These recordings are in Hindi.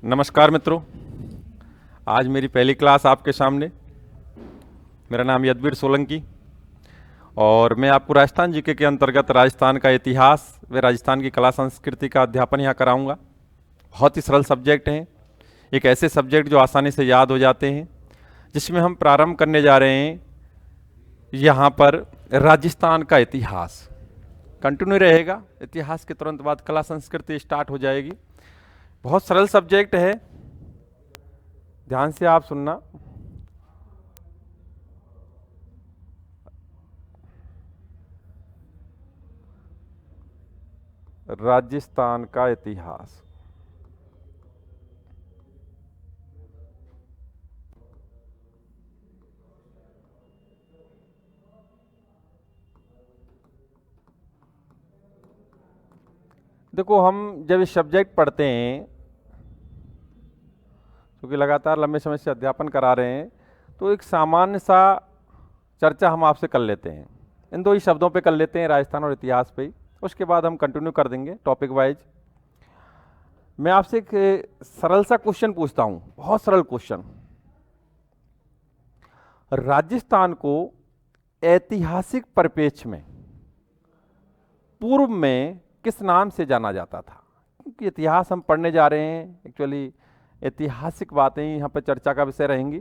नमस्कार मित्रों, आज मेरी पहली क्लास आपके सामने। मेरा नाम यदवीर सोलंकी और मैं आपको राजस्थान जीके के अंतर्गत राजस्थान का इतिहास व राजस्थान की कला संस्कृति का अध्यापन यहाँ कराऊंगा। बहुत ही सरल सब्जेक्ट हैं, एक ऐसे सब्जेक्ट जो आसानी से याद हो जाते हैं, जिसमें हम प्रारंभ करने जा रहे हैं यहाँ पर राजस्थान का इतिहास। कंटिन्यू रहेगा, इतिहास के तुरंत बाद कला संस्कृति स्टार्ट हो जाएगी। बहुत सरल सब्जेक्ट है, ध्यान से आप सुनना। राजस्थान का इतिहास। देखो, हम जब इस सब्जेक्ट पढ़ते हैं, क्योंकि लगातार लंबे समय से अध्यापन करा रहे हैं, तो एक सामान्य सा चर्चा हम आपसे कर लेते हैं। इन दो ही शब्दों पे कर लेते हैं, राजस्थान और इतिहास पे ही। उसके बाद हम कंटिन्यू कर देंगे टॉपिक वाइज। मैं आपसे एक सरल सा क्वेश्चन पूछता हूं, बहुत सरल क्वेश्चन। राजस्थान को ऐतिहासिक परिप्रेक्ष्य में पूर्व में किस नाम से जाना जाता था? क्योंकि इतिहास हम पढ़ने जा रहे हैं, एक्चुअली ऐतिहासिक बातें यहाँ पर चर्चा का विषय रहेंगी।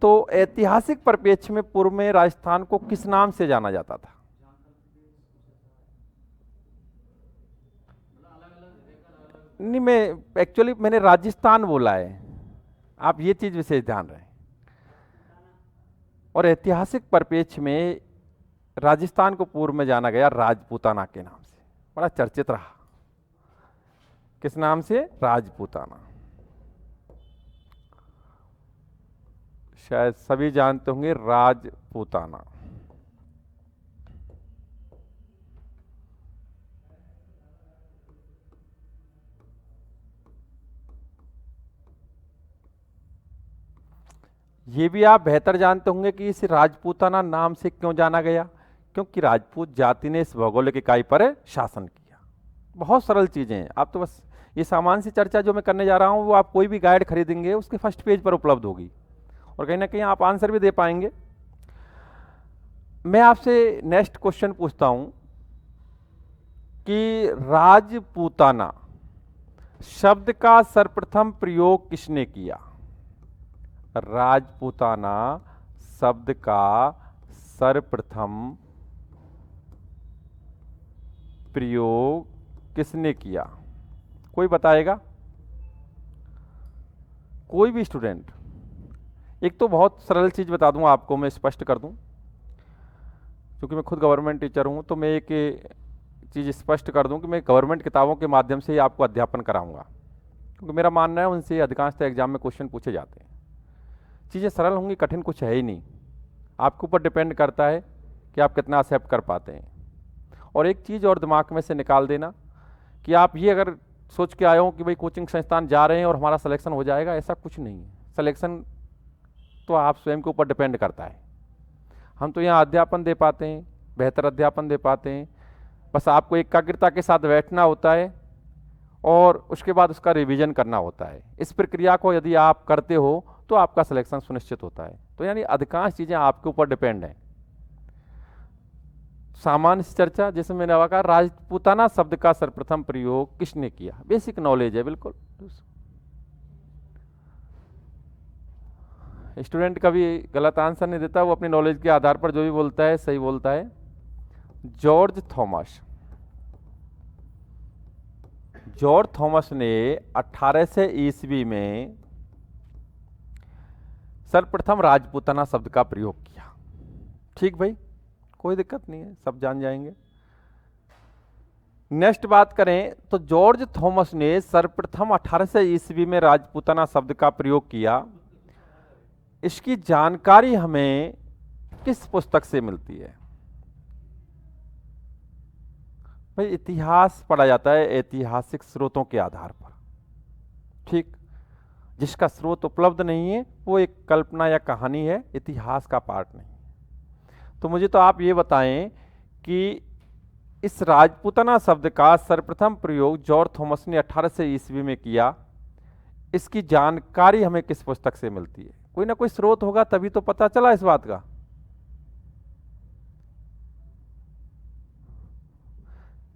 तो ऐतिहासिक परिप्रेक्ष्य में पूर्व में राजस्थान को किस नाम से जाना जाता था? नहीं, मैंने राजस्थान बोला है, आप ये चीज विशेष ध्यान रखें। और ऐतिहासिक परिप्रेक्ष्य में राजस्थान को पूर्व में जाना गया राजपूताना के नाम से, बड़ा चर्चित रहा। किस नाम से? राजपूताना। शायद सभी जानते होंगे राजपूताना। ये भी आप बेहतर जानते होंगे कि इस राजपूताना नाम से क्यों जाना गया, क्योंकि राजपूत जाति ने इस भौगोलिक इकाई पर शासन किया। बहुत सरल चीजें हैं, आप तो बस ये सामान्य सी चर्चा जो मैं करने जा रहा हूं वो आप कोई भी गाइड खरीदेंगे उसके फर्स्ट पेज पर उपलब्ध होगी और कहीं ना कहीं आप आंसर भी दे पाएंगे। मैं आपसे नेक्स्ट क्वेश्चन पूछता हूं कि राजपूताना शब्द का सर्वप्रथम प्रयोग किसने किया? राजपूताना शब्द का सर्वप्रथम प्रयोग किसने किया? कोई बताएगा? कोई भी स्टूडेंट? एक तो बहुत सरल चीज बता दूं आपको, मैं स्पष्ट कर दूं, क्योंकि मैं खुद गवर्नमेंट टीचर हूं, तो मैं एक चीज स्पष्ट कर दूं कि मैं गवर्नमेंट किताबों के माध्यम से ही आपको अध्यापन कराऊंगा, क्योंकि मेरा मानना है उनसे अधिकांशतः एग्जाम में क्वेश्चन पूछे जाते हैं। चीज़ें सरल होंगी, कठिन कुछ है ही नहीं, आपके ऊपर डिपेंड करता है कि आप कितना एक्सेप्ट कर पाते हैं। और एक चीज़ और दिमाग में से निकाल देना कि आप ये अगर सोच के आए हो कि भाई कोचिंग संस्थान जा रहे हैं और हमारा सिलेक्शन हो जाएगा, ऐसा कुछ नहीं है। सिलेक्शन तो आप स्वयं के ऊपर डिपेंड करता है। हम तो यहाँ अध्यापन दे पाते हैं, बेहतर अध्यापन दे पाते हैं, बस आपको एकाग्रता के साथ बैठना होता है और उसके बाद उसका रिवीजन करना होता है। इस प्रक्रिया को यदि आप करते हो तो आपका सिलेक्शन सुनिश्चित होता है। तो यानी अधिकांश चीज़ें आपके ऊपर डिपेंड हैं। सामान्य चर्चा, जैसे मैंने कहा, राजपूताना शब्द का सर्वप्रथम प्रयोग किसने किया? बेसिक नॉलेज है बिल्कुल। स्टूडेंट कभी गलत आंसर नहीं देता, वो अपनी नॉलेज के आधार पर जो भी बोलता है सही बोलता है। George Thomas. जॉर्ज थॉमस ने 1800 ईस्वी में सर्वप्रथम राजपूताना शब्द का प्रयोग किया। ठीक भाई, कोई दिक्कत नहीं है, सब जान जाएंगे। नेक्स्ट बात करें तो जॉर्ज थॉमस ने सर्वप्रथम 1800 ईस्वी में राजपूताना शब्द का प्रयोग किया। इसकी जानकारी हमें किस पुस्तक से मिलती है? भाई, इतिहास पढ़ा जाता है ऐतिहासिक स्रोतों के आधार पर। ठीक, जिसका स्रोत उपलब्ध नहीं है वो एक कल्पना या कहानी है, इतिहास का पार्ट नहीं। तो मुझे तो आप ये बताएं कि इस राजपूताना शब्द का सर्वप्रथम प्रयोग जॉर्ज थॉमस ने 1800 ईस्वी में किया। इसकी जानकारी हमें किस पुस्तक से मिलती है? कोई ना कोई स्रोत होगा तभी तो पता चला इस बात का।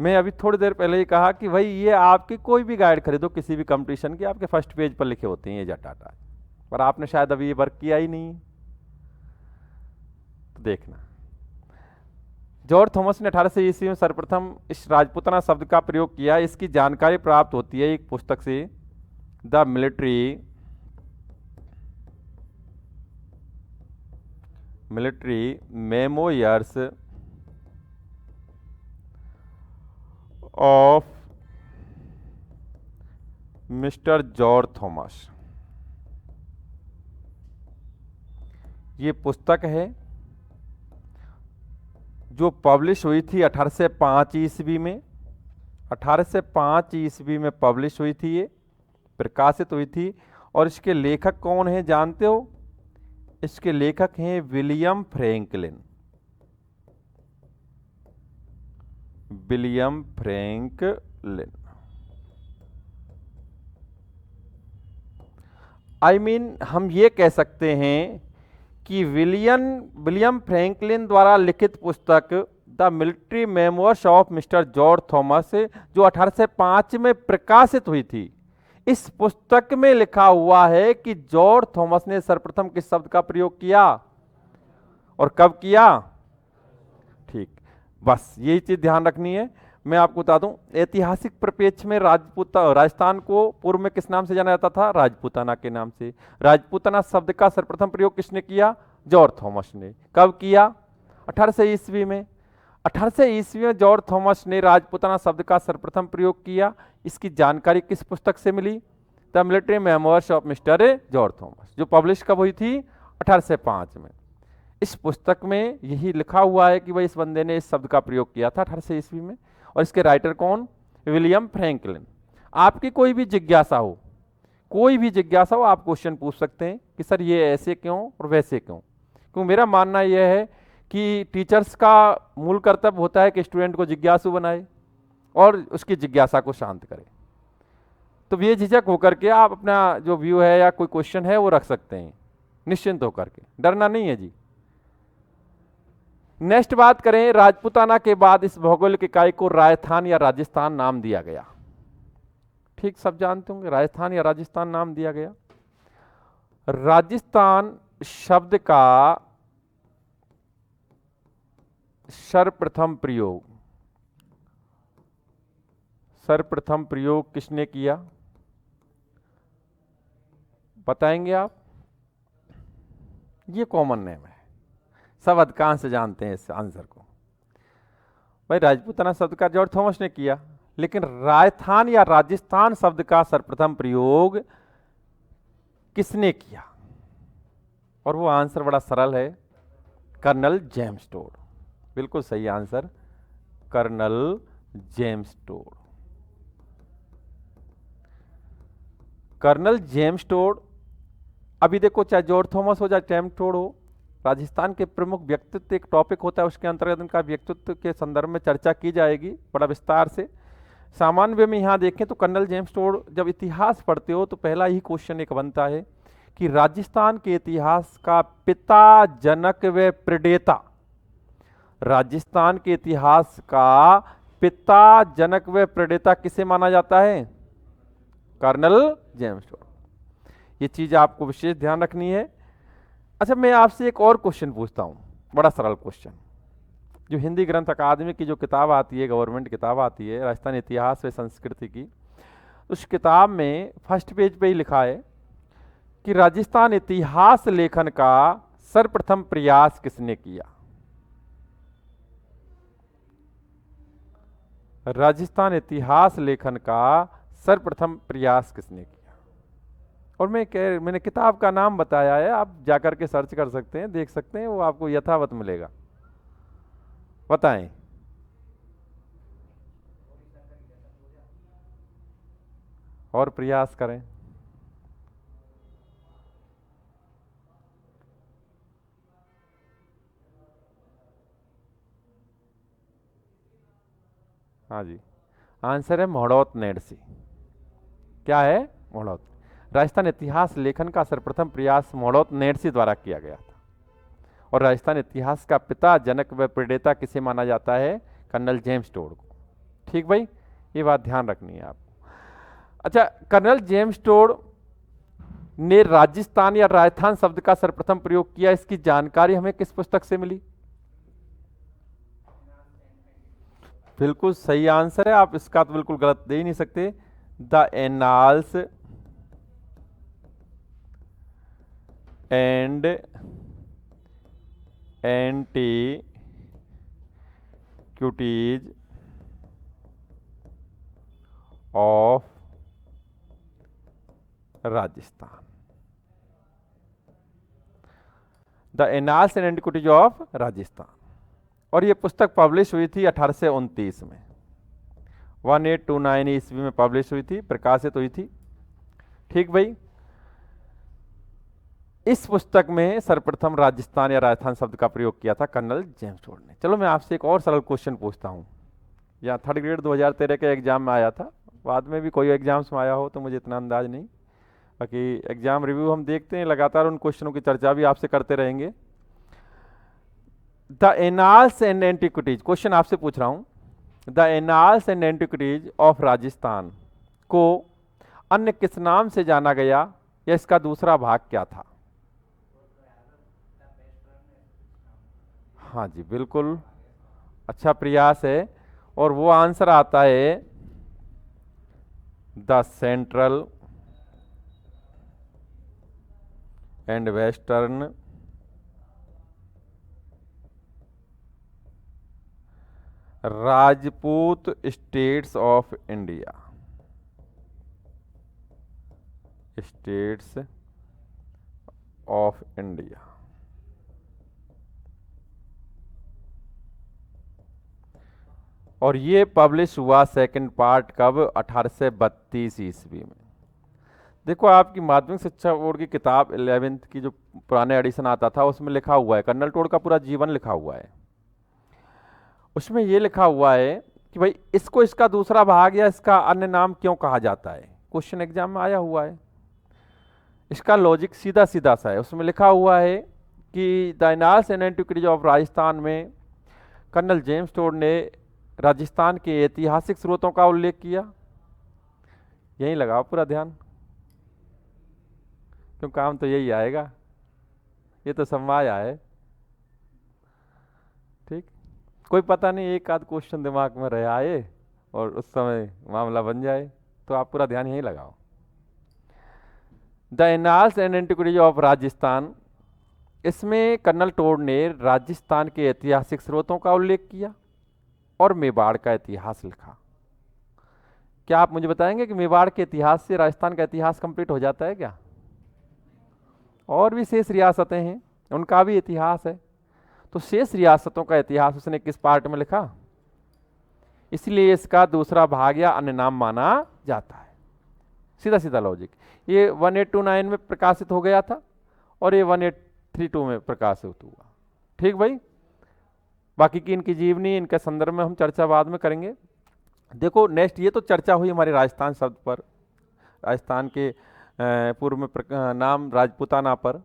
मैं अभी थोड़ी देर पहले ही कहा कि भाई ये आपकी कोई भी गाइड खरीदो किसी भी कंपटीशन की, आपके फर्स्ट पेज पर लिखे होते हैं ये डाटा, पर आपने शायद अभी ये वर्क किया ही नहीं। तो देखना, जॉर्ज थॉमस ने 1800 ईस्वी में सर्वप्रथम इस राजपूताना शब्द का प्रयोग किया। इसकी जानकारी प्राप्त होती है एक पुस्तक से, the military memoirs of Mister George Thomas. ये पुस्तक है जो पब्लिश हुई थी 1805 ईस्वी में। 1805 ईस्वी में पब्लिश हुई थी, ये प्रकाशित हुई थी। और इसके लेखक कौन हैं जानते हो? इसके लेखक हैं विलियम फ्रैंकलिन। William Franklin. हम ये कह सकते हैं कि विलियम फ्रैंकलिन द्वारा लिखित पुस्तक the military memoirs of Mister George Thomas, जो 1805 में प्रकाशित हुई थी, इस पुस्तक में लिखा हुआ है कि जॉर्ज थॉमस ने सर्वप्रथम किस शब्द का प्रयोग किया और कब किया। ठीक, बस यही चीज ध्यान रखनी है। मैं आपको बता दूं, ऐतिहासिक परिप्रेक्ष्य में राजस्थान को पूर्व में किस नाम से जाना जाता था? राजपूताना के नाम से। राजपूताना शब्द का सर्वप्रथम प्रयोग किसने किया? जॉर्ज थॉमस ने। कब किया? 1800 ईस्वी में। 1800 ईस्वी में जॉर्ज थॉमस ने राजपूताना शब्द का सर्वप्रथम प्रयोग किया। इसकी जानकारी किस पुस्तक से मिली? The military memoirs of Mister George Thomas, जो पब्लिश कब हुई थी? 1805 में। इस पुस्तक में यही लिखा हुआ है कि भाई इस बंदे ने इस शब्द का प्रयोग किया था 1800 ईस्वी में। और इसके राइटर कौन? William Franklin. आपकी कोई भी जिज्ञासा हो, आप क्वेश्चन पूछ सकते हैं कि सर ये ऐसे क्यों और वैसे क्यों। क्योंकि मेरा मानना यह है कि टीचर्स का मूल कर्तव्य होता है कि स्टूडेंट को जिज्ञासु बनाए और उसकी जिज्ञासा को शांत करे। तो बेझिझक होकर के आप अपना जो व्यू है या कोई क्वेश्चन है वो रख सकते हैं, निश्चिंत होकर के, डरना नहीं है जी। नेक्स्ट बात करें, राजपूताना के बाद इस भौगोलिक इकाई को राजस्थान या राजस्थान नाम दिया गया। ठीक, सब जानते होंगे राजस्थान या राजस्थान नाम दिया गया। राजस्थान शब्द का सर्वप्रथम प्रयोग किसने किया? बताएंगे आप? ये कॉमन नेम है, सब अधिकांश जानते हैं इस आंसर को। भाई राजपूताना शब्द का जॉर्ज थॉमस ने किया, लेकिन राजस्थान या राजस्थान शब्द का सर्वप्रथम प्रयोग किसने किया? और वो आंसर बड़ा सरल है, कर्नल जेम्स टोड। बिल्कुल सही answer, colonel James Tod. Colonel James Tod, अभी देखो चाहे जॉर्ज थॉमस हो चाहे जेम्स टोड हो, राजस्थान के प्रमुख व्यक्तित्व एक टॉपिक होता है, उसके अंतर्गत उनका व्यक्तित्व के संदर्भ में चर्चा की जाएगी बड़ा विस्तार से। सामान्य वे में यहाँ देखें तो कर्नल जेम्स टोड, जब इतिहास पढ़ते हो तो पहला ही क्वेश्चन एक बनता है कि राजस्थान के इतिहास का पिता, जनक व प्रेडेता, राजस्थान के इतिहास का पिता, जनक व प्रेडेता किसे माना जाता है? Colonel James Tod. ये चीज आपको विशेष ध्यान रखनी है। अच्छा, मैं आपसे एक और क्वेश्चन पूछता हूं, बड़ा सरल क्वेश्चन। जो हिंदी ग्रंथ अकादमी की जो किताब आती है, गवर्नमेंट किताब आती है राजस्थान इतिहास व संस्कृति की, उस किताब में फर्स्ट पेज पे ही लिखा है कि राजस्थान इतिहास लेखन का सर्वप्रथम प्रयास किसने किया? राजस्थान इतिहास लेखन का सर्वप्रथम प्रयास किसने किया? और मैंने किताब का नाम बताया है, आप जाकर के सर्च कर सकते हैं, देख सकते हैं, वो आपको यथावत मिलेगा। बताएं। और प्रयास करें। हाँ जी, आंसर है मोहड़ौत नेडसी। क्या है? मोहड़ौत। राजस्थान इतिहास लेखन का सर्वप्रथम प्रयास मौड़ौत नेरसी द्वारा किया गया था। और राजस्थान इतिहास का पिता, जनक व प्रणेता किसे माना जाता है? कर्नल जेम्स टोड को। ठीक भाई, ये बात ध्यान रखनी है आपको। अच्छा, कर्नल जेम्स टोड ने राजस्थान या राजस्थान शब्द का सर्वप्रथम प्रयोग किया, इसकी जानकारी हमें किस पुस्तक से मिली? बिल्कुल सही आंसर है, आप इसका तो बिल्कुल गलत दे ही नहीं सकते। The annals and antiquities of Rajasthan. The annals and antiquities of Rajasthan. और ये पुस्तक पब्लिश हुई थी 1829 में, 1829 ईस्वी में पब्लिश हुई थी, प्रकाशित हुई थी। ठीक भाई, इस पुस्तक में सर्वप्रथम राजस्थान या राजस्थान शब्द का प्रयोग किया था कर्नल जेम्स टोड ने। चलो मैं आपसे एक और सरल क्वेश्चन पूछता हूँ, या थर्ड ग्रेड 2013 के एग्जाम में आया था, बाद में भी कोई एग्जाम्स में आया हो तो मुझे इतना अंदाज नहीं, बाकी एग्जाम रिव्यू हम देखते हैं, लगातार उन क्वेश्चनों की चर्चा भी आपसे करते रहेंगे। The annals and antiquities, question आपसे पूछ रहा हूं, the annals and antiquities of Rajasthan को अन्य किस नाम से जाना गया, या इसका दूसरा भाग क्या था? हाँ जी बिल्कुल, अच्छा प्रयास है, और वो आंसर आता है the central and western Rajput states of India. States of India. और ये पब्लिश हुआ सेकंड पार्ट कब? 1832 ईस्वी में। देखो आपकी माध्यमिक शिक्षा बोर्ड की किताब 11th की जो पुराने एडिशन आता था उसमें लिखा हुआ है, कर्नल टोड का पूरा जीवन लिखा हुआ है, उसमें ये लिखा हुआ है कि भाई इसको इसका दूसरा भाग या इसका अन्य नाम क्यों कहा जाता है, क्वेश्चन एग्जाम में आया हुआ है। इसका लॉजिक सीधा सीधा सा है, उसमें लिखा हुआ है कि the annals and antiquities of Rajasthan में कर्नल जेम्स टोड ने राजस्थान के ऐतिहासिक स्रोतों का उल्लेख किया। यहीं लगाओ पूरा ध्यान, क्यों काम तो यही आएगा, ये तो समवाय है। ठीक, कोई पता नहीं एक आध क्वेश्चन दिमाग में रह आए और उस समय मामला बन जाए, तो आप पूरा ध्यान यहीं लगाओ। The annals and antiquities of Rajasthan, इसमें कर्नल टोड ने राजस्थान के ऐतिहासिक स्रोतों का उल्लेख किया और मेवाड़ का इतिहास लिखा। क्या आप मुझे बताएंगे कि मेवाड़ के इतिहास से राजस्थान का इतिहास कंप्लीट हो जाता है क्या? और भी शेष रियासतें हैं, उनका भी इतिहास है, तो शेष रियासतों का इतिहास उसने किस पार्ट में लिखा? इसलिए इसका दूसरा भाग या अन्य नाम माना जाता है। सीधा सीधा लॉजिक। ये 1829 में प्रकाशित हो गया था और ये 1832 में प्रकाशित हुआ। ठीक भाई, बाकी की इनकी जीवनी, इनके संदर्भ में हम चर्चा बाद में करेंगे। देखो नेक्स्ट, ये तो चर्चा हुई हमारे राजस्थान शब्द पर, राजस्थान के पूर्व में नाम राजपूताना पर।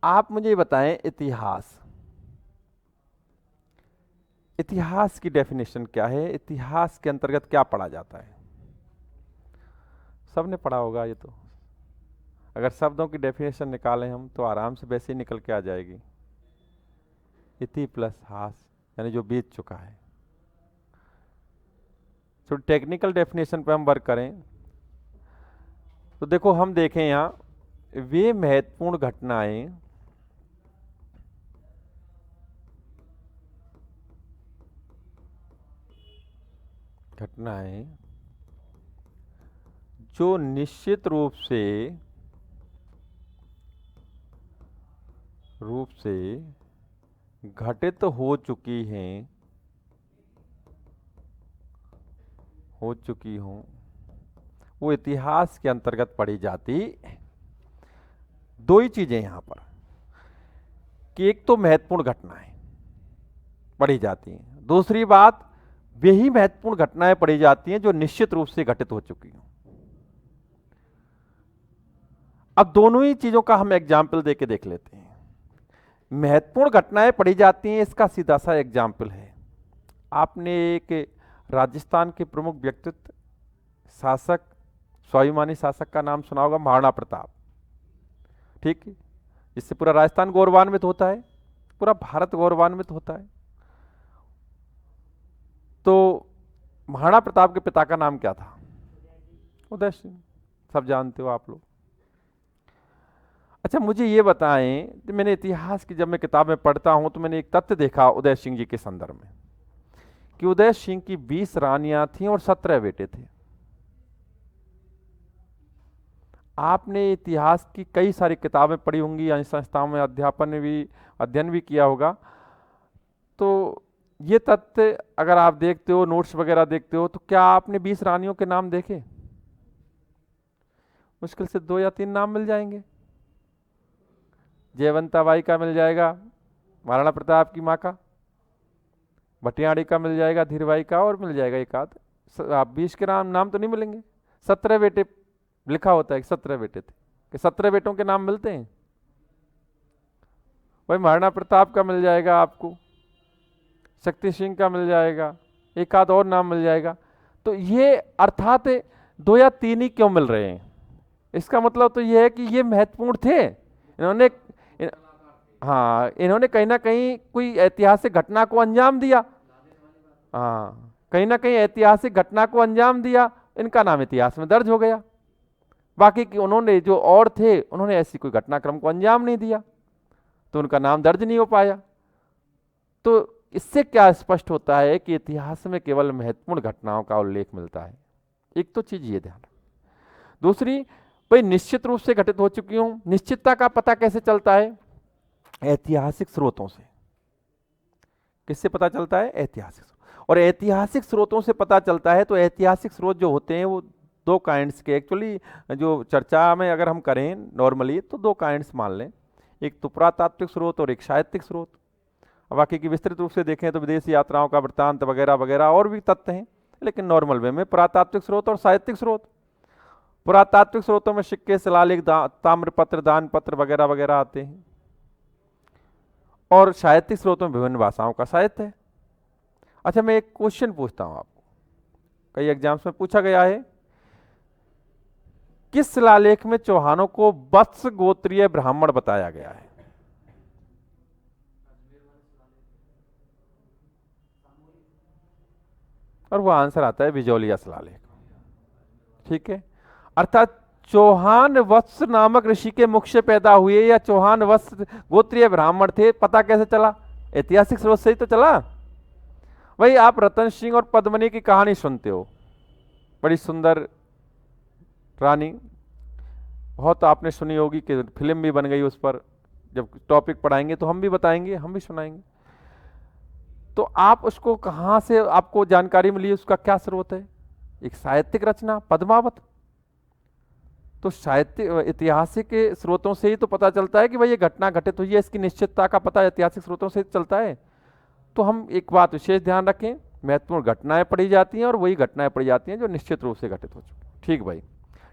आप मुझे बताएं इतिहास, इतिहास की डेफिनेशन क्या है, इतिहास के अंतर्गत क्या पढ़ा जाता है? सबने पढ़ा होगा ये तो, अगर शब्दों की डेफिनेशन निकालें हम तो आराम से वैसे ही निकल के आ जाएगी, इति प्लस हास, यानी जो बीत चुका है। तो टेक्निकल डेफिनेशन पे हम वर्क करें तो देखो हम देखें यहाँ वे महत्वपूर्ण घटनाएं जो निश्चित रूप से घटित हो चुकी हों, वो इतिहास के अंतर्गत पढ़ी जाती। दो ही चीजें यहां पर, कि एक तो महत्वपूर्ण घटनाएं पढ़ी जाती हैं, दूसरी बात वही महत्वपूर्ण घटनाएं पढ़ी जाती हैं जो निश्चित रूप से घटित हो चुकी हों। अब दोनों ही चीजों का हम एग्जाम्पल दे के देख लेते हैं। महत्वपूर्ण घटनाएं पढ़ी जाती हैं, इसका सीधा सा एग्जाम्पल है, आपने एक राजस्थान के प्रमुख व्यक्तित्व, शासक, स्वाभिमानी शासक का नाम सुना होगा, महाराणा प्रताप। ठीक है, इससे पूरा राजस्थान गौरवान्वित होता है, पूरा भारत गौरवान्वित होता है। तो महाराणा प्रताप के पिता का नाम क्या था? उदय सिंह, सब जानते हो आप लोग। अच्छा मुझे ये बताएं कि मैंने इतिहास की जब मैं किताब में पढ़ता हूं तो मैंने एक तथ्य देखा उदय सिंह जी के संदर्भ में कि उदय सिंह की 20 रानियां थीं और 17 बेटे थे। आपने इतिहास की कई सारी किताबें पढ़ी होंगी, या संस्थाओं में अध्ययन भी किया होगा, तो ये तथ्य अगर आप देखते हो, नोट्स वगैरह देखते हो, तो क्या आपने 20 रानियों के नाम देखे? मुश्किल से 2 या 3 नाम मिल जाएंगे। जयवंता बाई का मिल जाएगा, महाराणा प्रताप की माँ का, भटियाड़ी का मिल जाएगा, धीरबाई का, और मिल जाएगा एक आध। आप 20 के नाम तो नहीं मिलेंगे। 17 बेटे लिखा होता है कि 17 बेटे थे, कि 17 बेटों के नाम मिलते हैं? भाई महाराणा प्रताप का मिल जाएगा आपको, शक्ति सिंह का मिल जाएगा, एक आध और नाम मिल जाएगा। तो ये अर्थात 2 या 3 ही क्यों मिल रहे हैं? इसका मतलब तो ये है कि ये महत्वपूर्ण थे। इन्होंने कहीं ना कहीं कोई ऐतिहासिक घटना को अंजाम दिया। हाँ, कहीं ना कहीं ऐतिहासिक घटना को अंजाम दिया, इनका नाम इतिहास में दर्ज हो गया। बाकी की उन्होंने जो और थे, उन्होंने ऐसी कोई घटनाक्रम को अंजाम नहीं दिया, तो उनका नाम दर्ज नहीं हो पाया। तो इससे क्या स्पष्ट होता है कि इतिहास में केवल महत्वपूर्ण घटनाओं का उल्लेख मिलता है। एक तो चीज ये ध्यान। दूसरी, भाई निश्चित रूप से घटित हो चुकी हूं, निश्चितता का पता कैसे चलता है? ऐतिहासिक स्रोतों से। किससे पता चलता है? ऐतिहासिक। और ऐतिहासिक स्रोतों से पता चलता है, तो ऐतिहासिक स्रोत जो होते हैं वो 2 काइंड्स के, एक्चुअली जो चर्चा में अगर हम करें नॉर्मली तो 2 काइंड्स मान लें, एक तो पुरातात्विक स्रोत और एक साहित्यिक स्रोत। बाकी की विस्तृत रूप से देखें तो विदेश यात्राओं का वृत्तांत वगैरह वगैरह और भी तथ्य हैं, लेकिन नॉर्मल वे में पुरातात्विक स्रोत और साहित्यिक स्रोत। पुरातात्विक स्रोतों में सिक्के, शिलालेख, ताम्रपत्र, दान पत्र वगैरह वगैरह आते हैं, और साहित्यिक स्रोतों में विभिन्न भाषाओं का साहित्य है। अच्छा मैं एक क्वेश्चन पूछता हूं आपको, कई एग्जाम्स में पूछा गया है, किस शिलालेख में चौहानों को वत्स गोत्रीय ब्राह्मण बताया गया है? और वो आंसर आता है बिजौलिया शिलालेख। ठीक है, अर्थात चौहान वत्स नामक ऋषि के मुख से पैदा हुए, या चौहान वत्स गोत्रीय ब्राह्मण थे, पता कैसे चला? ऐतिहासिक स्रोत से ही तो चला। भाई आप रतन सिंह और पद्मनी की कहानी सुनते हो, बड़ी सुंदर रानी, बहुत आपने सुनी होगी कि फिल्म भी बन गई उस पर। जब टॉपिक पढ़ाएंगे तो हम भी बताएंगे, हम भी सुनाएंगे। तो आप उसको कहां से आपको जानकारी मिली, उसका क्या स्रोत है? एक साहित्यिक रचना पद्मावत। तो साहित्य ऐतिहासिक स्रोतों से ही तो पता चलता है कि भाई ये घटना घटित हुई है, इसकी निश्चितता का पता ऐतिहासिक स्रोतों से चलता है। तो हम एक बात विशेष ध्यान रखें, महत्वपूर्ण घटनाएं पढ़ी जाती हैं और वही घटनाएं पढ़ी जाती हैं जो निश्चित रूप से घटित हो चुकी। ठीक भाई,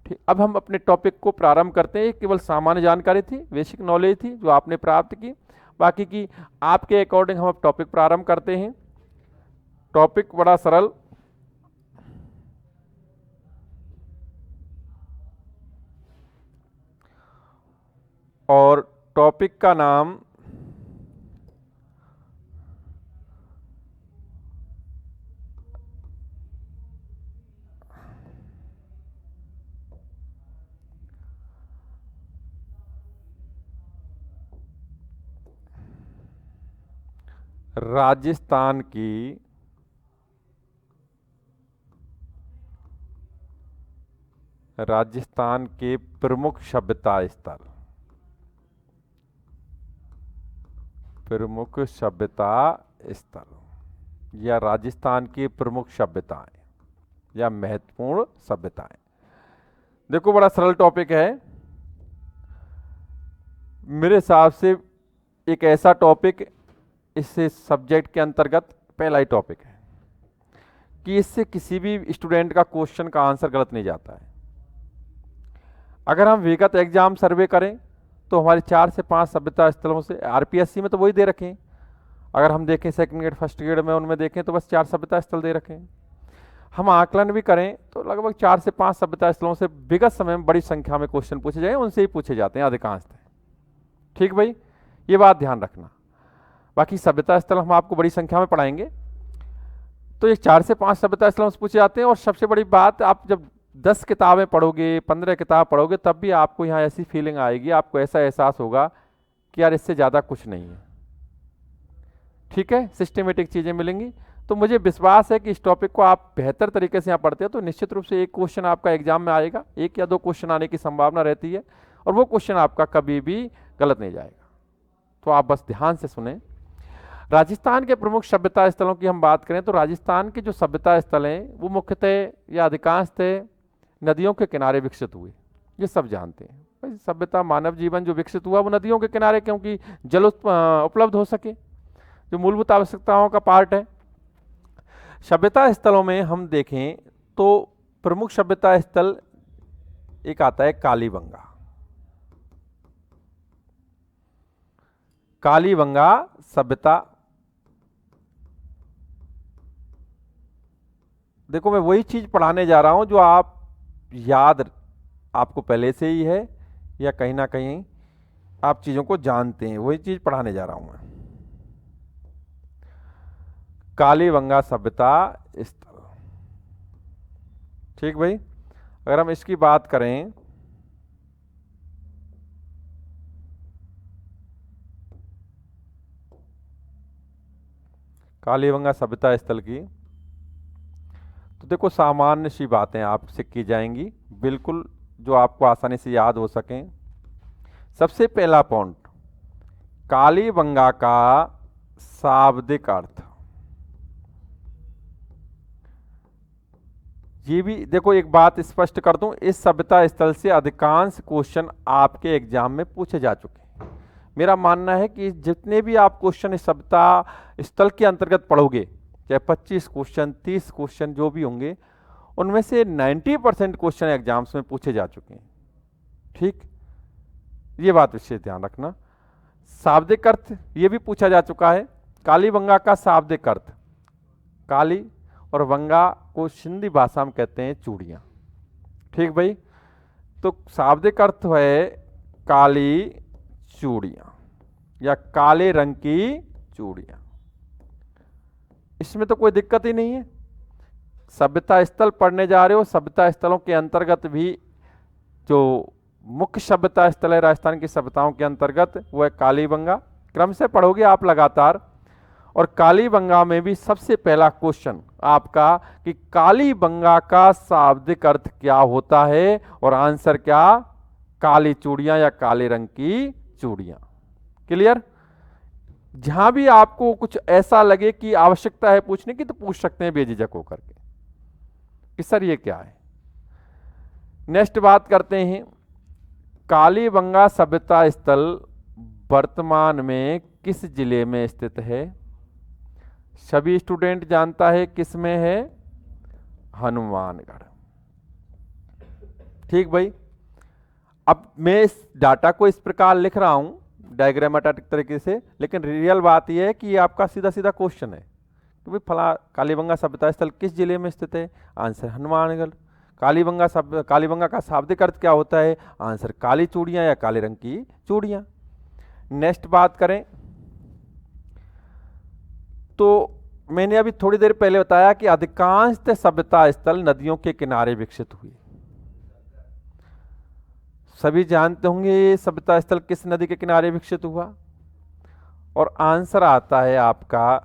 ठीक। अब हम अपने टॉपिक को प्रारंभ करते हैं। केवल सामान्य जानकारी थी, बेसिक नॉलेज थी जो आपने प्राप्त की। बाकी की आपके अकॉर्डिंग हम अब टॉपिक प्रारंभ करते हैं। टॉपिक बड़ा सरल, और टॉपिक का नाम राजस्थान के प्रमुख सभ्यता स्थल, प्रमुख सभ्यता स्थल, या राजस्थान की प्रमुख सभ्यताएं या महत्वपूर्ण सभ्यताएं। देखो बड़ा सरल टॉपिक है मेरे हिसाब से, एक ऐसा टॉपिक इस सब्जेक्ट के अंतर्गत पहला ही टॉपिक है कि इससे किसी भी स्टूडेंट का क्वेश्चन का आंसर गलत नहीं जाता है। अगर हम विगत एग्जाम सर्वे करें तो हमारे 4 से 5 सभ्यता स्थलों से, आरपीएससी में तो वही दे रखे हैं, अगर हम देखें सेकंड ग्रेड फर्स्ट ग्रेड में उनमें देखें तो बस 4 सभ्यता स्थल दे रखे हैं। हम आकलन भी करें तो लगभग 4 से 5 सभ्यता स्थलों से विगत समय में बड़ी संख्या में क्वेश्चन पूछे जाए, उनसे ही पूछे जाते हैं अधिकांशतः। ठीक भाई, ये बात ध्यान रखना। बाकी सभ्यता स्थल हम आपको बड़ी संख्या में पढ़ाएंगे, तो ये 4 से 5 सभ्यता स्थलों से पूछे जाते हैं। और सबसे बड़ी बात, आप जब 10 किताबें पढ़ोगे, 15 किताब पढ़ोगे, तब भी आपको यहाँ ऐसी फीलिंग आएगी, आपको ऐसा एहसास होगा कि यार इससे ज़्यादा कुछ नहीं है। ठीक है, सिस्टमेटिक चीज़ें मिलेंगी। तो मुझे विश्वास है कि इस टॉपिक को आप बेहतर तरीके से यहाँ पढ़ते हैं तो निश्चित रूप से एक क्वेश्चन आपका एग्जाम में आएगा, 1 या 2 क्वेश्चन आने की संभावना रहती है, और वो क्वेश्चन आपका कभी भी गलत नहीं जाएगा। तो आप बस ध्यान से सुने। राजस्थान के प्रमुख सभ्यता स्थलों की हम बात करें तो राजस्थान के जो सभ्यता स्थल हैं वो मुख्यतः या अधिकांशतः नदियों के किनारे विकसित हुए, ये सब जानते हैं। भाई सभ्यता, मानव जीवन जो विकसित हुआ वो नदियों के किनारे, क्योंकि जल उपलब्ध हो सके, जो मूलभूत आवश्यकताओं का पार्ट है। सभ्यता स्थलों में हम देखें तो प्रमुख सभ्यता स्थल एक आता है कालीबंगा। कालीबंगा सभ्यता, देखो मैं वही चीज पढ़ाने जा रहा हूं जो आप याद आपको पहले से ही है या कहीं ना कहीं आप चीजों को जानते हैं, वही चीज पढ़ाने जा रहा हूं मैं। कालीबंगा सभ्यता स्थल, ठीक भाई। अगर हम इसकी बात करें कालीबंगा सभ्यता स्थल की, तो देखो सामान्य सी बातें आपसे की जाएंगी, बिल्कुल जो आपको आसानी से याद हो सकें। सबसे पहला पॉइंट, कालीबंगा का शाब्दिक अर्थ। ये भी देखो एक बात स्पष्ट कर दूं, इस सभ्यता स्थल से अधिकांश क्वेश्चन आपके एग्जाम में पूछे जा चुके हैं। मेरा मानना है कि जितने भी आप क्वेश्चन इस सभ्यता स्थल के अंतर्गत पढ़ोगे, चाहे 25 क्वेश्चन 30 क्वेश्चन जो भी होंगे, उनमें से 90% क्वेश्चन एग्जाम्स में पूछे जा चुके हैं। ठीक, ये बात विशेष ध्यान रखना। शाब्दिक अर्थ ये भी पूछा जा चुका है। कालीबंगा का शाब्दिक अर्थ, काली और बंगा को सिंधी भाषा में कहते हैं चूड़ियाँ। ठीक भाई, तो शाब्दिक अर्थ है काली चूड़ियाँ या काले रंग की चूड़ियाँ। इसमें तो कोई दिक्कत ही नहीं है। सभ्यता स्थल पढ़ने जा रहे हो, सभ्यता स्थलों के अंतर्गत भी जो मुख्य सभ्यता स्थल है राजस्थान की सभ्यताओं के अंतर्गत, वो है कालीबंगा। क्रम से पढ़ोगे आप लगातार, और कालीबंगा में भी सबसे पहला क्वेश्चन आपका कि कालीबंगा का शाब्दिक अर्थ क्या होता है, और आंसर क्या, काली चूड़ियां या काले रंग की चूड़ियां। क्लियर? जहां भी आपको कुछ ऐसा लगे कि आवश्यकता है पूछने की, तो पूछ सकते हैं बेझिझक होकर के कि सर ये क्या है। नेक्स्ट बात करते हैं, कालीबंगा सभ्यता स्थल वर्तमान में किस जिले में स्थित है? सभी स्टूडेंट जानता है किस में है, हनुमानगढ़। ठीक भाई, अब मैं इस डाटा को इस प्रकार लिख रहा हूं डायग्रामेटिक तरीके से, लेकिन रियल बात यह है कि ये आपका सीधा सीधा क्वेश्चन है कि भाई फला कालीबंगा सभ्यता स्थल किस जिले में स्थित है, आंसर हनुमानगढ़। कालीबंगा का शाब्दिक अर्थ क्या होता है, आंसर काली चूड़ियां या काले रंग की चूड़ियां। नेक्स्ट बात करें तो मैंने अभी थोड़ी देर पहले बताया कि अधिकांश सभ्यता स्थल नदियों के किनारे विकसित हुए। सभी जानते होंगे सभ्यता स्थल किस नदी के किनारे विकसित हुआ, और आंसर आता है आपका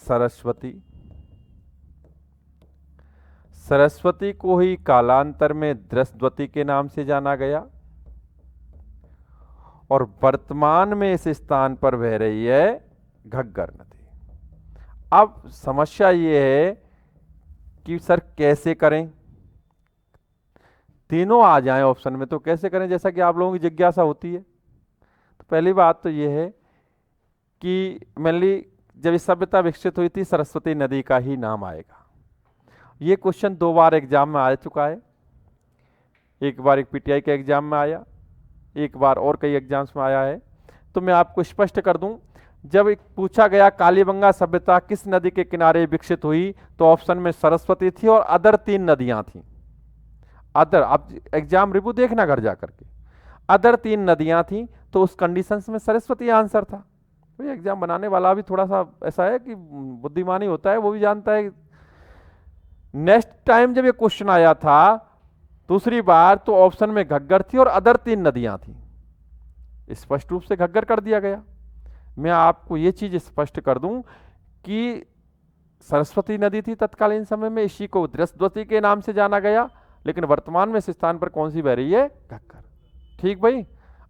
सरस्वती। सरस्वती को ही कालांतर में दृष्टवती के नाम से जाना गया, और वर्तमान में इस स्थान पर बह रही है घग्गर नदी। अब समस्या ये है कि सर कैसे करें, तीनों आ जाएं ऑप्शन में तो कैसे करें, जैसा कि आप लोगों की जिज्ञासा होती है। तो पहली बात तो ये है कि मेनली जब इस सभ्यता विकसित हुई थी, सरस्वती नदी का ही नाम आएगा। ये क्वेश्चन 2 बार एग्जाम में आ चुका है। एक बार एक पीटीआई के एग्जाम में आया, एक बार और कई एग्जाम्स में आया है। तो मैं आपको स्पष्ट कर दूं, जब एक पूछा गया कालीबंगा सभ्यता किस नदी के किनारे विकसित हुई, तो ऑप्शन में सरस्वती थी और अदर 3 नदियां थी। अदर, आप एग्जाम रिव्यू देखना घर जाकर के, अदर 3 नदियां थी, तो उस कंडीशंस में सरस्वती आंसर था। भाई एग्जाम बनाने वाला भी थोड़ा सा ऐसा है कि बुद्धिमानी होता है, वो भी जानता है। नेक्स्ट टाइम जब ये क्वेश्चन आया था दूसरी बार, तो ऑप्शन में घग्गर थी और अदर 3 नदियां थी, स्पष्ट रूप से घग्गर कर दिया गया। मैं आपको ये चीज स्पष्ट कर दूं कि सरस्वती नदी थी तत्कालीन समय में, इसी को दृष्टवती के नाम से जाना गया, लेकिन वर्तमान में इस स्थान पर कौन सी बह रही है? घग्गर। ठीक भाई।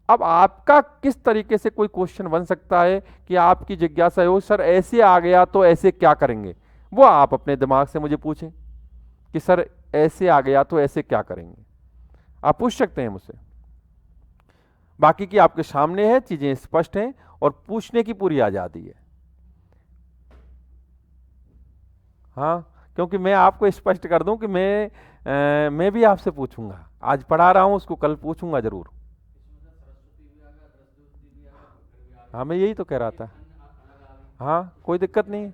अब आपका किस तरीके से कोई क्वेश्चन बन सकता है कि आपकी जिज्ञासा हो सर ऐसे आ गया तो ऐसे क्या करेंगे, वो आप अपने दिमाग से मुझे पूछें कि सर ऐसे आ गया तो ऐसे क्या करेंगे, आप पूछ सकते हैं मुझसे। बाकी की आपके सामने है, चीजें स्पष्ट हैं और पूछने की पूरी आजादी है। हाँ, क्योंकि मैं आपको स्पष्ट कर दूं कि मैं भी आपसे पूछूंगा, आज पढ़ा रहा हूं उसको कल पूछूंगा जरूर। हाँ, मैं यही तो कह रहा था। हाँ, कोई दिक्कत नहीं,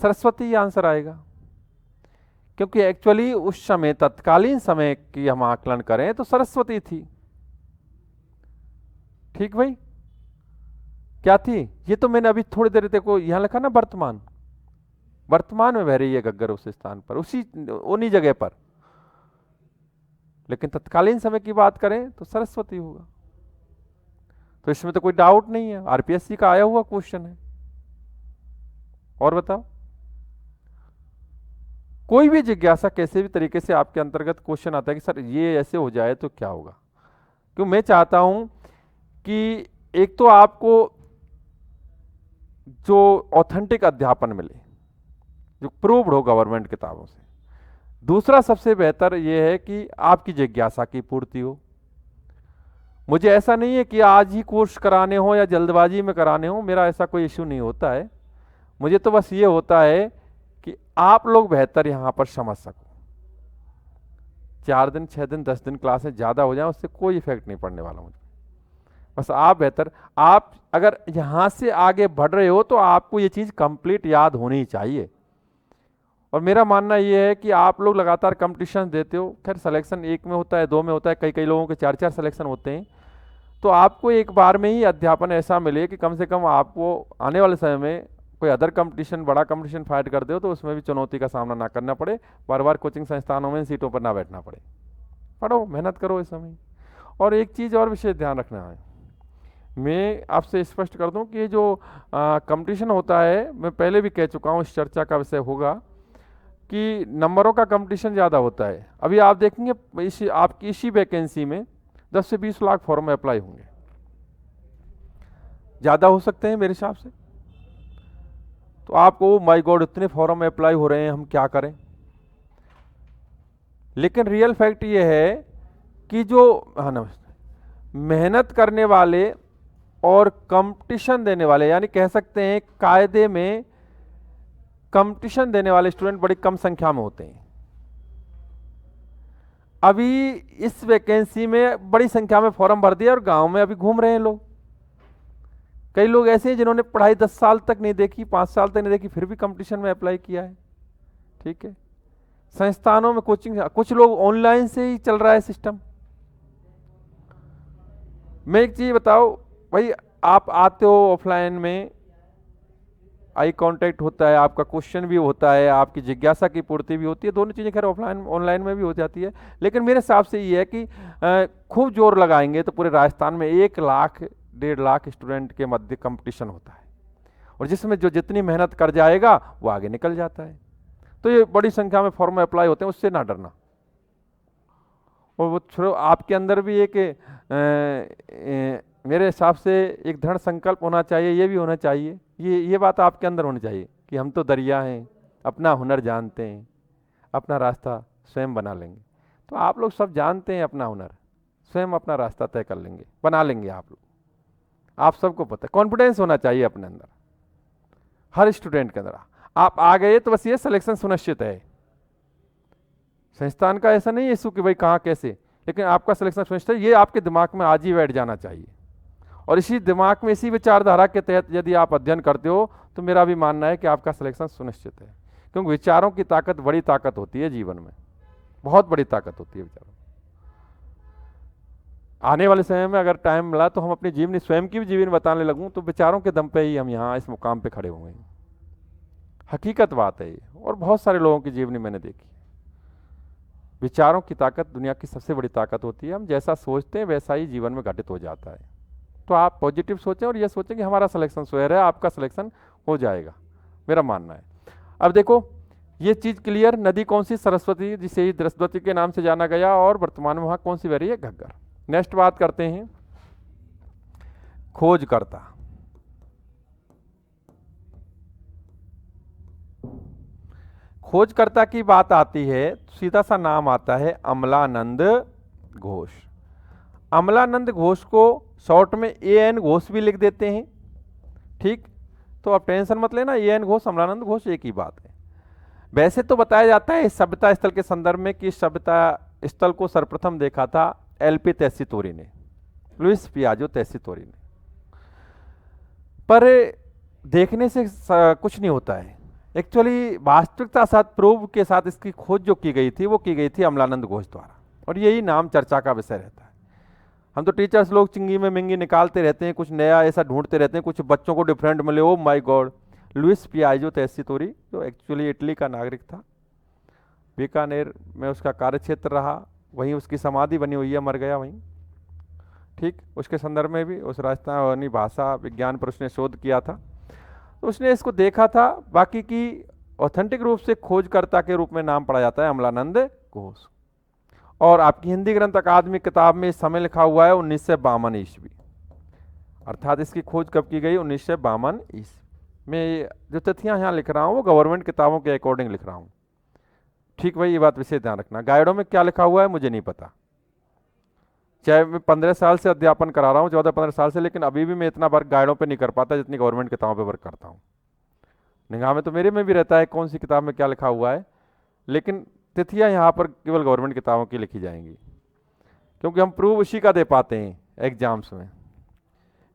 सरस्वती ही आंसर आएगा, क्योंकि एक्चुअली उस समय तत्कालीन समय की हम आकलन करें तो सरस्वती थी। ठीक भाई, क्या थी? ये तो मैंने अभी थोड़ी देर देखो यहां लिखा ना वर्तमान, वर्तमान में बह रही है घग्गर उस स्थान पर, उसी उन्हीं जगह पर, लेकिन तत्कालीन समय की बात करें तो सरस्वती होगा। तो इसमें तो कोई डाउट नहीं है, आरपीएससी का आया हुआ क्वेश्चन है। और बताओ, कोई भी जिज्ञासा कैसे भी तरीके से आपके अंतर्गत क्वेश्चन आता है कि सर ये ऐसे हो जाए तो क्या होगा, क्यों मैं चाहता हूं कि एक तो आपको जो ऑथेंटिक अध्यापन मिले, जो प्रूव्ड हो गवर्नमेंट किताबों से, दूसरा सबसे बेहतर यह है कि आपकी जिज्ञासा की पूर्ति हो। मुझे ऐसा नहीं है कि आज ही कोर्स कराने हो या जल्दबाजी में कराने हो, मेरा ऐसा कोई इश्यू नहीं होता है। मुझे तो बस ये होता है कि आप लोग बेहतर यहां पर समझ सको। 4 दिन 6 दिन 10 दिन क्लासेस ज्यादा हो जाए उससे कोई इफेक्ट नहीं पड़ने वाला मुझे, बस आप बेहतर, आप अगर यहां से आगे बढ़ रहे हो तो आपको ये चीज कंप्लीट याद होनी चाहिए। और मेरा मानना यह है कि आप लोग लगातार कंपटीशन देते हो, खैर सिलेक्शन 1 में होता है 2 में होता है, कई कई लोगों के 4 4 सिलेक्शन होते हैं, तो आपको एक बार में ही अध्यापन ऐसा मिले कि कम से कम आपको आने वाले समय में कोई अदर कंपटीशन, बड़ा कंपटीशन फाइट करते हो तो उसमें भी चुनौती का सामना ना करना पड़े, बार बार कोचिंग संस्थानों में सीटों पर ना बैठना पड़े। पढ़ो, मेहनत करो इस समय। और एक चीज़ और विशेष ध्यान रखना है, मैं आपसे स्पष्ट कर दूं कि ये जो कंपटीशन होता है, मैं पहले भी कह चुका हूँ, इस चर्चा का विषय होगा कि नंबरों का कंपटीशन ज़्यादा होता है। अभी आप देखेंगे आपकी इसी वैकेंसी में 10 से 20 लाख फॉर्म अप्लाई होंगे, ज़्यादा हो सकते हैं मेरे हिसाब से। तो आपको माय गॉड इतने फॉर्म अप्लाई हो रहे हैं, हम क्या करें। लेकिन रियल फैक्ट ये है कि जो मेहनत करने वाले और कंपटीशन देने वाले, यानी कह सकते हैं कायदे में कंपटीशन देने वाले स्टूडेंट बड़ी कम संख्या में होते हैं। अभी इस वैकेंसी में बड़ी संख्या में फॉर्म भर दिया और गांव में अभी घूम रहे हैं लोग। कई लोग ऐसे हैं जिन्होंने पढ़ाई 10 साल तक नहीं देखी, 5 साल तक नहीं देखी, फिर भी कंपटीशन में अप्लाई किया है। ठीक है, संस्थानों में कोचिंग, कुछ लोग ऑनलाइन से ही चल रहा है सिस्टम। मैं एक चीज बताओ भाई, आप आते हो ऑफलाइन में, आई कांटेक्ट होता है, आपका क्वेश्चन भी होता है, आपकी जिज्ञासा की पूर्ति भी होती है, दोनों चीज़ें खैर ऑफलाइन ऑनलाइन में भी हो जाती है। लेकिन मेरे हिसाब से ये है कि खूब जोर लगाएंगे तो पूरे राजस्थान में 1 लाख 1.5 लाख स्टूडेंट के मध्य कंपटीशन होता है, और जिसमें जो जितनी मेहनत कर जाएगा वो आगे निकल जाता है। तो ये बड़ी संख्या में फॉर्म अप्लाई होते हैं, उससे ना डरना। और वो छोड़ो, आपके अंदर भी एक मेरे हिसाब से एक दृढ़ संकल्प होना चाहिए, ये भी होना चाहिए, ये बात आपके अंदर होनी चाहिए कि हम तो दरिया हैं, अपना हुनर जानते हैं, अपना रास्ता स्वयं बना लेंगे। तो आप लोग सब जानते हैं अपना हुनर, स्वयं अपना रास्ता तय कर लेंगे, बना लेंगे आप लोग, आप सबको पता है। कॉन्फिडेंस होना चाहिए अपने अंदर, हर स्टूडेंट के अंदर। आप आ गए तो बस ये सिलेक्शन सुनिश्चित है। संस्थान का ऐसा नहीं है इशू कि भाई कहाँ कैसे, लेकिन आपका सिलेक्शन सुनिश्चित है, ये आपके दिमाग में आज ही बैठ जाना चाहिए। और इसी दिमाग में, इसी विचारधारा के तहत यदि आप अध्ययन करते हो तो मेरा भी मानना है कि आपका सिलेक्शन सुनिश्चित है। क्योंकि विचारों की ताकत बड़ी ताकत होती है जीवन में, बहुत बड़ी ताकत होती है विचारों। आने वाले समय में अगर टाइम मिला तो हम अपनी जीवनी, स्वयं की भी जीवनी बताने लगूं तो विचारों के दम पे ही हम यहाँ इस मुकाम पे खड़े हुए हैं। हकीकत बात है ये, और बहुत सारे लोगों की जीवनी मैंने देखी। विचारों की ताकत दुनिया की सबसे बड़ी ताकत होती है। हम जैसा सोचते हैं वैसा ही जीवन में घटित हो जाता है। तो आप पॉजिटिव सोचें और ये सोचें कि हमारा सिलेक्शन स्वैर है, आपका सिलेक्शन हो जाएगा, मेरा मानना है। अब देखो ये चीज क्लियर, नदी कौन सी? सरस्वती, जिसे ही सरस्वती के नाम से जाना गया, और वर्तमान में वहां कौन सी बह रही है? घग्गर। नेक्स्ट बात करते हैं खोजकर्ता। खोजकर्ता की बात आती है तो सीधा सा नाम आता है अमलानंद घोष। अमलानंद घोष को शॉर्ट में AN घोष भी लिख देते हैं, ठीक। तो आप टेंशन मत लेना, AN घोष अमलानंद घोष एक ही बात है। वैसे तो बताया जाता है इस सभ्यता स्थल के संदर्भ में कि सभ्यता स्थल को सर्वप्रथम देखा था LP टेस्सीतोरी ने, लुइस पियाजो टेस्सीतोरी ने। पर देखने से कुछ नहीं होता है। एक्चुअली वास्तविकता साथ प्रूव के साथ इसकी खोज जो की गई थी वो की गई थी अमलानंद घोष द्वारा, और यही नाम चर्चा का विषय रहता है। हम तो टीचर्स लोग चिंगी में मिंगी निकालते रहते हैं, कुछ नया ऐसा ढूंढते रहते हैं, कुछ बच्चों को डिफरेंट मिले। Oh my God, Luis Piazzo Tessitori जो एक्चुअली इटली का नागरिक था, बीकानेर में उसका कार्यक्षेत्र रहा, वहीं उसकी समाधि बनी हुई है, मर गया वहीं, ठीक। उसके संदर्भ में भी उस राजस्थानी भाषा विज्ञान पर उसने शोध किया था, तो उसने इसको देखा था। बाकी की ऑथेंटिक रूप से खोजकर्ता के रूप में नाम पड़ा जाता है अमलानंद घोष। और आपकी हिंदी ग्रंथ अकादमी किताब में इस समय लिखा हुआ है 1952 ईस्वी, अर्थात इसकी खोज कब की गई? 1952 ईस्वी में। जो तिथियां यहाँ लिख रहा हूँ वो गवर्नमेंट किताबों के अकॉर्डिंग लिख रहा हूँ, ठीक भाई, ये बात विशेष ध्यान रखना। गाइडों में क्या लिखा हुआ है मुझे नहीं पता, चाहे मैं 15 साल से अध्यापन करा रहा हूँ, 14-15 साल से, लेकिन अभी भी मैं इतना वर्क गाइडों पे नहीं कर पाता जितनी गवर्नमेंट किताबों पे वर्क करता हूँ। निगाह में तो मेरे में भी रहता है कौन सी किताब में क्या लिखा हुआ है, लेकिन तिथियां यहाँ पर केवल गवर्नमेंट किताबों की लिखी जाएंगी, क्योंकि हम प्रूव उसी का दे पाते हैं एग्जाम्स में।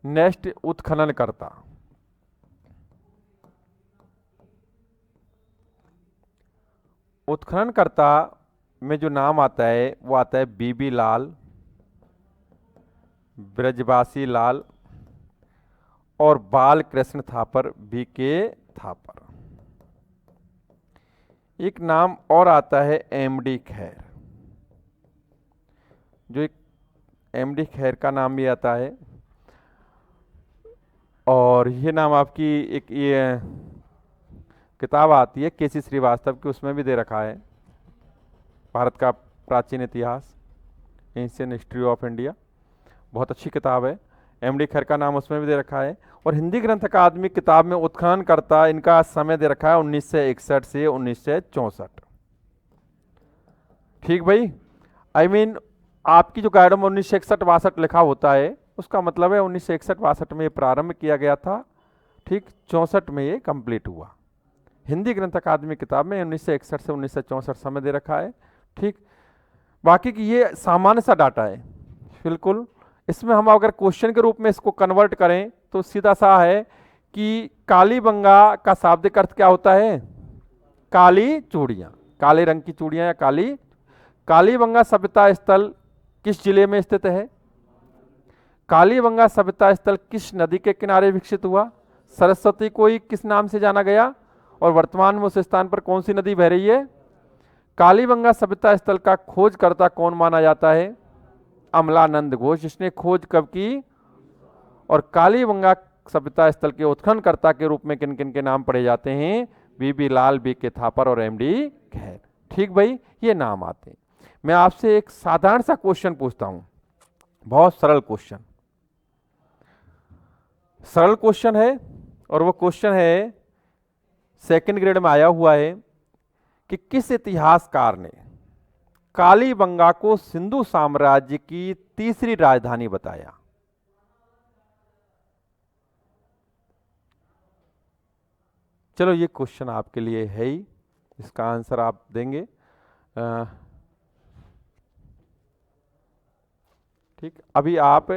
नेक्स्ट, उत्खननकर्ता। उत्खननकर्ता में जो नाम आता है वो आता है BB लाल, ब्रजवासी लाल और बाल कृष्ण थापर, BK थापर। एक नाम और आता है MD खैर, जो एक MD खैर का नाम भी आता है। और ये नाम आपकी एक ये किताब आती है KC श्रीवास्तव की, उसमें भी दे रखा है, भारत का प्राचीन इतिहास, एंशियंट हिस्ट्री ऑफ इंडिया, बहुत अच्छी किताब है। MD खैर का नाम उसमें भी दे रखा है। और हिंदी ग्रंथ अकादमी किताब में उत्खननकर्ता, इनका समय दे रखा है 1961 से 1964, ठीक भाई। आई मीन आपकी जो गाइडों में 1961-62 लिखा होता है, उसका मतलब है 1961-62 में ये प्रारंभ किया गया था, ठीक, 64 में ये कंप्लीट हुआ। हिंदी ग्रंथ अकादमी किताब में 1961 से 1964 समय दे रखा है, ठीक। बाकी की ये सामान्य सा डाटा है बिल्कुल। इसमें हम अगर क्वेश्चन के रूप में इसको कन्वर्ट करें तो सीधा सा है कि कालीबंगा का शाब्दिक अर्थ क्या होता है? काली चूड़ियां, काले रंग की चूड़ियां या काली। कालीबंगा सभ्यता स्थल किस जिले में स्थित है? कालीबंगा सभ्यता स्थल किस नदी के किनारे विकसित हुआ? सरस्वती को ही किस नाम से जाना गया? और वर्तमान में उस स्थान पर कौन सी नदी बह रही है? कालीबंगा सभ्यता स्थल का खोजकर्ता कौन माना जाता है? अमलानंद घोष। जिसने खोज कब की? और कालीबंगा सभ्यता स्थल के उत्खननकर्ता के रूप में किन किन के नाम पढ़े जाते हैं? BB लाल, BK थापर और MD खैर, ठीक भाई, ये नाम आते हैं। मैं आपसे एक साधारण सा क्वेश्चन पूछता हूं, बहुत सरल क्वेश्चन, सरल क्वेश्चन है, और वो क्वेश्चन है सेकंड ग्रेड में आया हुआ है कि किस इतिहासकार ने कालीबंगा को सिंधु साम्राज्य की तीसरी राजधानी बताया? चलो ये क्वेश्चन आपके लिए है ही, इसका आंसर आप देंगे। ठीक, अभी आप